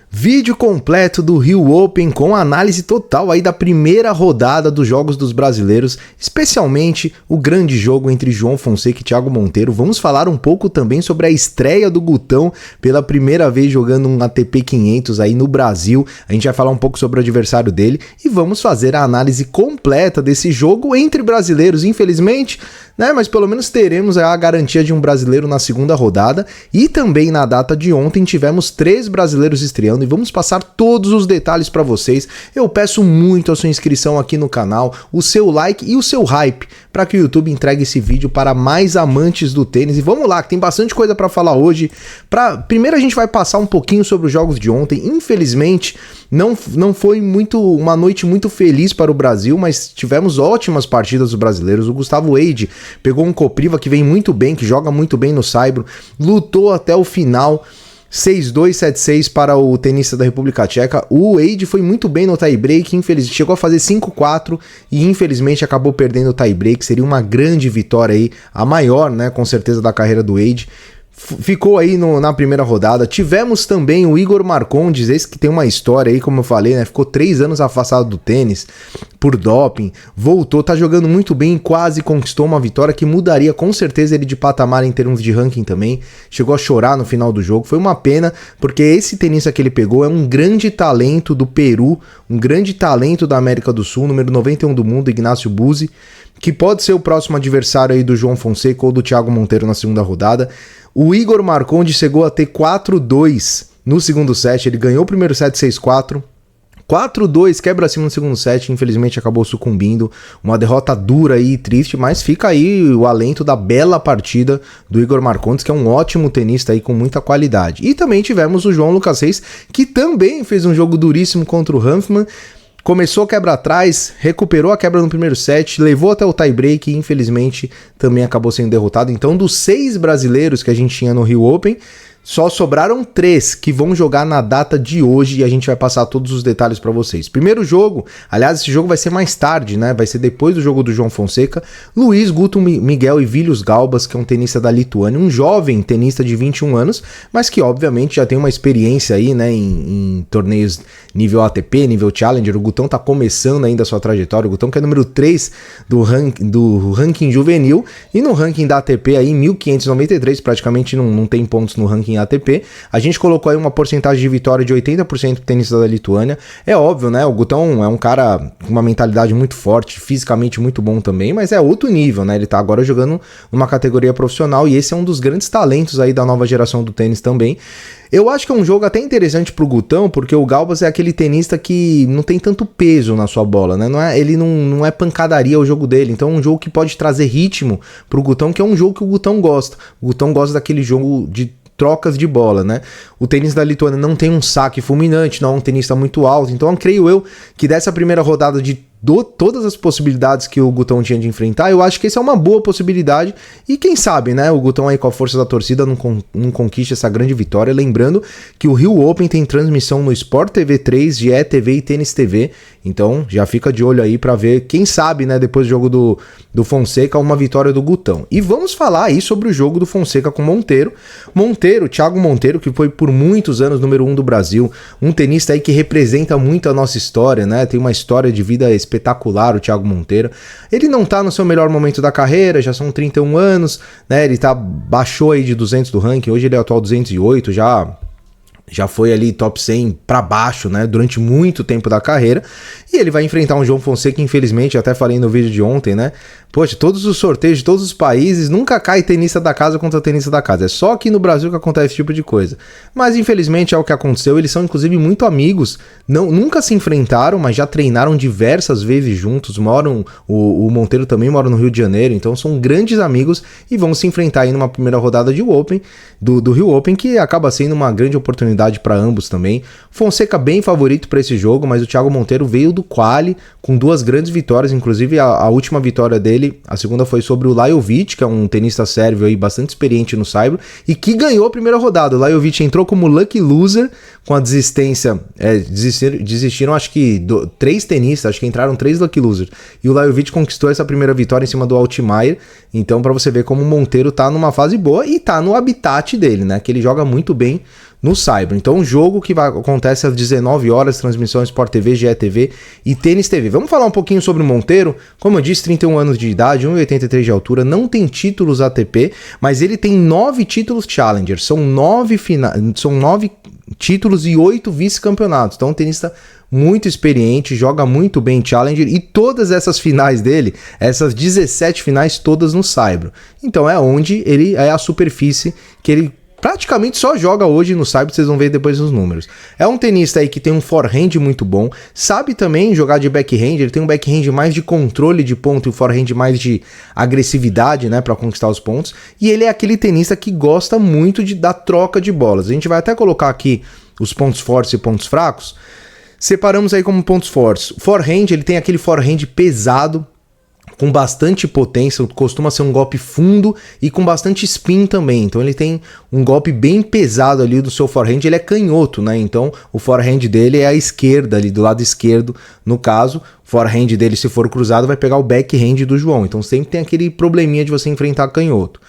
Vídeo completo do Rio Open com análise total aí da primeira rodada dos Jogos dos Brasileiros, especialmente o grande jogo entre João Fonseca e Thiago Monteiro. Vamos falar um pouco também sobre a estreia do Gutão pela primeira vez jogando um ATP 500 aí no Brasil. A gente vai falar um pouco sobre o adversário dele e vamos fazer a análise completa desse jogo entre brasileiros, infelizmente, né? Mas pelo menos teremos a garantia de um brasileiro na segunda rodada e também na data de ontem tivemos 3 brasileiros estreando e vamos passar todos os detalhes para vocês. Eu peço muito a sua inscrição aqui no canal, o seu like e o seu hype para que o YouTube entregue esse vídeo para mais amantes do tênis. E vamos lá, que tem bastante coisa para falar hoje. Primeiro a gente vai passar um pouquinho sobre os jogos de ontem. Infelizmente não foi uma noite muito feliz para o Brasil, mas tivemos ótimas partidas dos brasileiros. O Gustavo Eide pegou um Kopriva que vem muito bem, que joga muito bem no saibro, lutou até o final, 6-2, 7-6 para o tenista da República Tcheca. O Eide foi muito bem no tie-break, infelizmente chegou a fazer 5-4 e infelizmente acabou perdendo o tie-break. Seria uma grande vitória aí, a maior, né, com certeza, da carreira do Eide. Ficou aí na primeira rodada. Tivemos também o Igor Marcondes, esse que tem uma história aí, como eu falei, né? Ficou 3 anos afastado do tênis por doping, voltou, tá jogando muito bem, quase conquistou uma vitória que mudaria com certeza ele de patamar em termos de ranking também. Chegou a chorar no final do jogo, foi uma pena, porque esse tenista que ele pegou é um grande talento do Peru, um grande talento da América do Sul, número 91 do mundo, Ignacio Buzzi, que pode ser o próximo adversário aí do João Fonseca ou do Thiago Monteiro na segunda rodada. O Igor Marcondes chegou a ter 4-2 no segundo set, ele ganhou o primeiro set 6-4, 4-2, quebra acima no segundo set, infelizmente acabou sucumbindo, uma derrota dura e triste, mas fica aí o alento da bela partida do Igor Marcondes, que é um ótimo tenista aí com muita qualidade. E também tivemos o João Lucas Reis, que também fez um jogo duríssimo contra o Hanfmann. Começou quebra atrás, recuperou a quebra no primeiro set, levou até o tie-break e infelizmente também acabou sendo derrotado. Então, dos 6 brasileiros que a gente tinha no Rio Open, só sobraram 3 que vão jogar na data de hoje e a gente vai passar todos os detalhes para vocês. Primeiro jogo, aliás, esse jogo vai ser mais tarde, né? Vai ser depois do jogo do João Fonseca. Luiz Guto Miguel e Vilius Galbas, que é um tenista da Lituânia, um jovem tenista de 21 anos, mas que obviamente já tem uma experiência aí, né, em torneios nível ATP, nível Challenger. O Gutão tá começando ainda a sua trajetória. O Gutão que é número 3 do ranking juvenil e no ranking da ATP aí 1593, praticamente não tem pontos no ranking ATP. A gente colocou aí uma porcentagem de vitória de 80% pro tenista da Lituânia. É óbvio, né? O Gutão é um cara com uma mentalidade muito forte, fisicamente muito bom também, mas é outro nível, né? Ele tá agora jogando numa categoria profissional e esse é um dos grandes talentos aí da nova geração do tênis também. Eu acho que é um jogo até interessante pro Gutão, porque o Galbas é aquele tenista que não tem tanto peso na sua bola, né? Ele não é pancadaria o jogo dele, então é um jogo que pode trazer ritmo pro Gutão, que é um jogo que o Gutão gosta. O Gutão gosta daquele jogo de trocas de bola, né? O tênis da Lituânia não tem um saque fulminante, não é um tenista muito alto, então creio eu que dessa primeira rodada de todas as possibilidades que o Gutão tinha de enfrentar, eu acho que essa é uma boa possibilidade e quem sabe, né, o Gutão aí com a força da torcida não conquiste essa grande vitória. Lembrando que o Rio Open tem transmissão no Sport TV 3, GE TV e Tênis TV, então já fica de olho aí para ver, quem sabe, né, depois do jogo do Fonseca, uma vitória do Gutão. E vamos falar aí sobre o jogo do Fonseca com Monteiro, Thiago Monteiro, que foi por muitos anos número 1 do Brasil, um tenista aí que representa muito a nossa história, né, tem uma história de vida espetacular, o Thiago Monteiro. Ele não tá no seu melhor momento da carreira, já são 31 anos, né? Ele baixou aí de 200 do ranking, hoje ele é atual 208, já foi ali top 100 para baixo, né, durante muito tempo da carreira, e ele vai enfrentar um João Fonseca, infelizmente, até falei no vídeo de ontem, né, poxa, todos os sorteios de todos os países, nunca cai tenista da casa contra tenista da casa, é só aqui no Brasil que acontece esse tipo de coisa, mas infelizmente é o que aconteceu. Eles são inclusive muito amigos, nunca se enfrentaram, mas já treinaram diversas vezes juntos, o Monteiro também mora no Rio de Janeiro, então são grandes amigos e vão se enfrentar aí numa primeira rodada de Open, do Rio Open, que acaba sendo uma grande oportunidade para ambos também. Fonseca bem favorito para esse jogo, mas o Thiago Monteiro veio do quali com 2 grandes vitórias, inclusive a última vitória dele, a segunda foi sobre o Lajovic, que é um tenista sérvio aí bastante experiente no saibro e que ganhou a primeira rodada. O Lajovic entrou como lucky loser com a desistência, desistiram acho que 3 tenistas, acho que entraram 3 lucky losers, e o Lajovic conquistou essa primeira vitória em cima do Altmaier. Então para você ver como o Monteiro tá numa fase boa e tá no habitat dele, né, que ele joga muito bem no Saibro. Então, um jogo que acontece às 19 horas, transmissão Sport TV, GE e Tênis TV. Vamos falar um pouquinho sobre o Monteiro. Como eu disse, 31 anos de idade, 1,83 de altura, não tem títulos ATP, mas ele tem 9 títulos Challenger. São 9 títulos e 8 vice-campeonatos. Então, um tenista muito experiente, joga muito bem Challenger, e todas essas finais dele, essas 17 finais, todas no Saibro. Então é onde ele é a superfície que ele praticamente só joga hoje no Saibro, vocês vão ver depois os números. É um tenista aí que tem um forehand muito bom, sabe também jogar de backhand, ele tem um backhand mais de controle de ponto e um forehand mais de agressividade, né, para conquistar os pontos, e ele é aquele tenista que gosta muito da troca de bolas. A gente vai até colocar aqui os pontos fortes e pontos fracos. Separamos aí como pontos fortes. Forehand, ele tem aquele forehand pesado, com bastante potência, costuma ser um golpe fundo e com bastante spin também. Então ele tem um golpe bem pesado ali do seu forehand, ele é canhoto, né? Então o forehand dele é a esquerda, ali do lado esquerdo, no caso. O forehand dele, se for cruzado, vai pegar o backhand do João. Então sempre tem aquele probleminha de você enfrentar canhoto.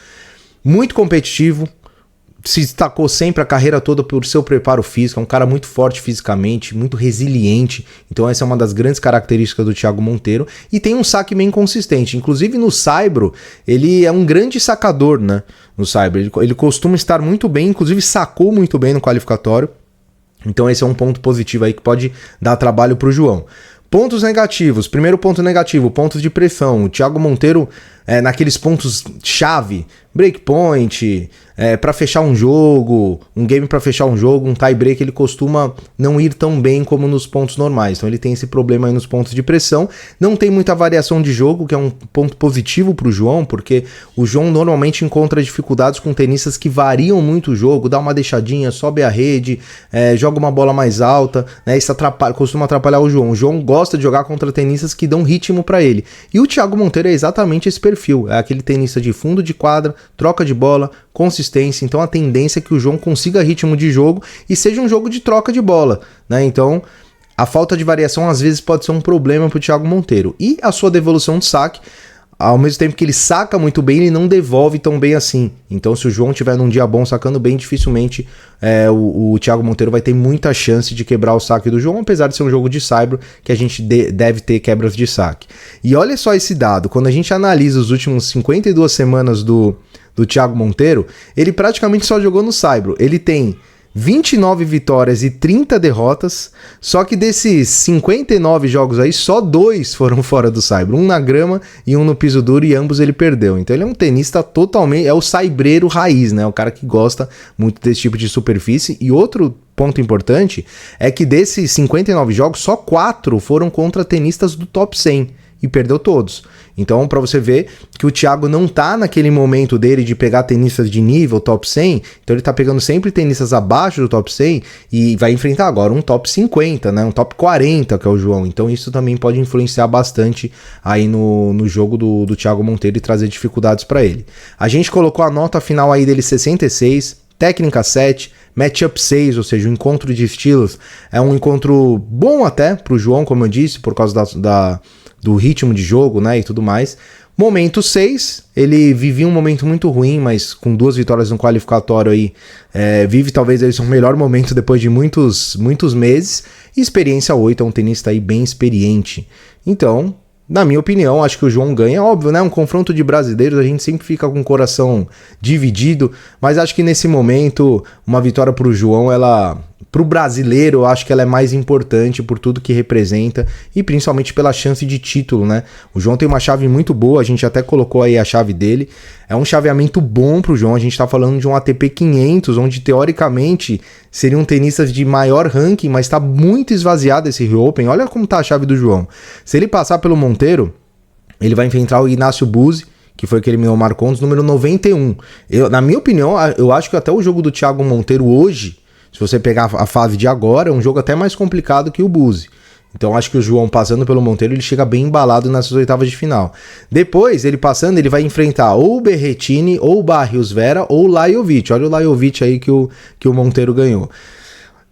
Muito competitivo. Se destacou sempre a carreira toda por seu preparo físico, é um cara muito forte fisicamente, muito resiliente, então essa é uma das grandes características do Thiago Monteiro, e tem um saque bem consistente, inclusive no Saibro, ele é um grande sacador, né, no Saibro, ele costuma estar muito bem, inclusive sacou muito bem no qualificatório, então esse é um ponto positivo aí que pode dar trabalho para o João. Pontos negativos, primeiro ponto negativo, pontos de pressão. O Thiago Monteiro, naqueles pontos chave, breakpoint, para fechar um jogo, um game para fechar um jogo, um tie break, ele costuma não ir tão bem como nos pontos normais. Então ele tem esse problema aí nos pontos de pressão. Não tem muita variação de jogo, que é um ponto positivo para o João, porque o João normalmente encontra dificuldades com tenistas que variam muito o jogo, dá uma deixadinha, sobe a rede, joga uma bola mais alta, né? Isso costuma atrapalhar o João. O João gosta de jogar contra tenistas que dão ritmo para ele. E o Thiago Monteiro é exatamente esse perfil. É aquele tenista de fundo de quadra, troca de bola, consistência. Então a tendência é que o João consiga ritmo de jogo e seja um jogo de troca de bola, né? Então a falta de variação às vezes pode ser um problema para o Thiago Monteiro. E a sua devolução de saque, ao mesmo tempo que ele saca muito bem, ele não devolve tão bem assim. Então se o João tiver num dia bom sacando bem, dificilmente o Thiago Monteiro vai ter muita chance de quebrar o saque do João, apesar de ser um jogo de Saibro que a gente deve ter quebras de saque. E olha só esse dado, quando a gente analisa os últimos 52 semanas do Thiago Monteiro, ele praticamente só jogou no Saibro. Ele tem 29 vitórias e 30 derrotas, só que desses 59 jogos aí, só 2 foram fora do Saibro, um na grama e um no piso duro, e ambos ele perdeu. Então ele é um tenista totalmente, é o saibreiro raiz, né? O cara que gosta muito desse tipo de superfície. E outro ponto importante é que desses 59 jogos, só 4 foram contra tenistas do top 100. E perdeu todos. Então, para você ver que o Thiago não tá naquele momento dele de pegar tenistas de nível top 100, então ele tá pegando sempre tenistas abaixo do top 100 e vai enfrentar agora um top 50, né? Um top 40, que é o João. Então isso também pode influenciar bastante aí no jogo do Thiago Monteiro e trazer dificuldades para ele. A gente colocou a nota final aí dele 66, técnica 7, matchup 6, ou seja, o encontro de estilos é um encontro bom até pro João, como eu disse, por causa do ritmo de jogo, né, e tudo mais. Momento 6, ele vivia um momento muito ruim, mas com 2 vitórias no qualificatório aí, vive talvez esse um melhor momento depois de muitos meses. E experiência 8, é um tenista aí bem experiente. Então, na minha opinião, acho que o João ganha, óbvio, né? Um confronto de brasileiros, a gente sempre fica com o coração dividido, mas acho que nesse momento, uma vitória pro João, pro brasileiro, eu acho que ela é mais importante por tudo que representa e principalmente pela chance de título, né? O João tem uma chave muito boa, a gente até colocou aí a chave dele, é um chaveamento bom pro João, a gente tá falando de um ATP 500, onde teoricamente seriam tenistas de maior ranking, mas tá muito esvaziado esse Rio Open. Olha como tá a chave do João. Se ele passar pelo Monteiro, ele vai enfrentar o Inácio Buzzi, que foi que eliminou o Marcondes, número 91. Na minha opinião, eu acho que até o jogo do Thiago Monteiro hoje, se você pegar a fase de agora, é um jogo até mais complicado que o Buzzi. Então acho que o João passando pelo Monteiro, ele chega bem embalado nessas oitavas de final. Depois, ele passando, ele vai enfrentar ou o Berrettini, ou o Barrios Vera, ou o Lajovic. Olha o Lajovic aí que o Monteiro ganhou.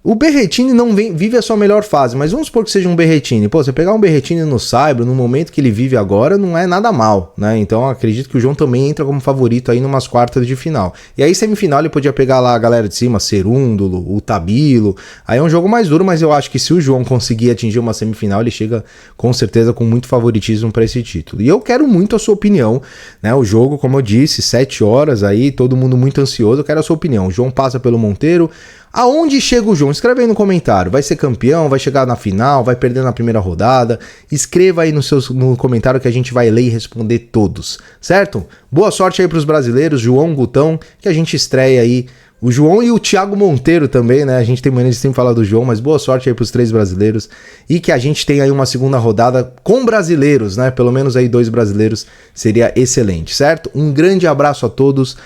O Berrettini não vive a sua melhor fase, mas vamos supor que seja um Berrettini. Pô, você pegar um Berrettini no Saibro, no momento que ele vive agora, não é nada mal, né? Então acredito que o João também entra como favorito aí numas quartas de final. E aí semifinal ele podia pegar lá a galera de cima, Cerúndulo, o Tabilo. Aí é um jogo mais duro, mas eu acho que se o João conseguir atingir uma semifinal, ele chega com certeza com muito favoritismo para esse título. E eu quero muito a sua opinião, né? O jogo, como eu disse, 7 horas aí, todo mundo muito ansioso. Eu quero a sua opinião. O João passa pelo Monteiro. Aonde chega o João? Escreve aí no comentário. Vai ser campeão? Vai chegar na final? Vai perder na primeira rodada? Escreva aí no comentário que a gente vai ler e responder todos, certo? Boa sorte aí pros brasileiros, João, Gutão, que a gente estreia aí. O João e o Thiago Monteiro também, né? A gente tem mania de sempre falar do João, mas boa sorte aí pros 3 brasileiros. E que a gente tenha aí uma segunda rodada com brasileiros, né? Pelo menos aí 2 brasileiros seria excelente, certo? Um grande abraço a todos.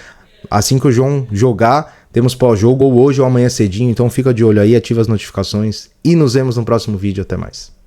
Assim que o João jogar, temos pós-jogo ou hoje ou amanhã cedinho, então fica de olho aí, ativa as notificações e nos vemos no próximo vídeo. Até mais.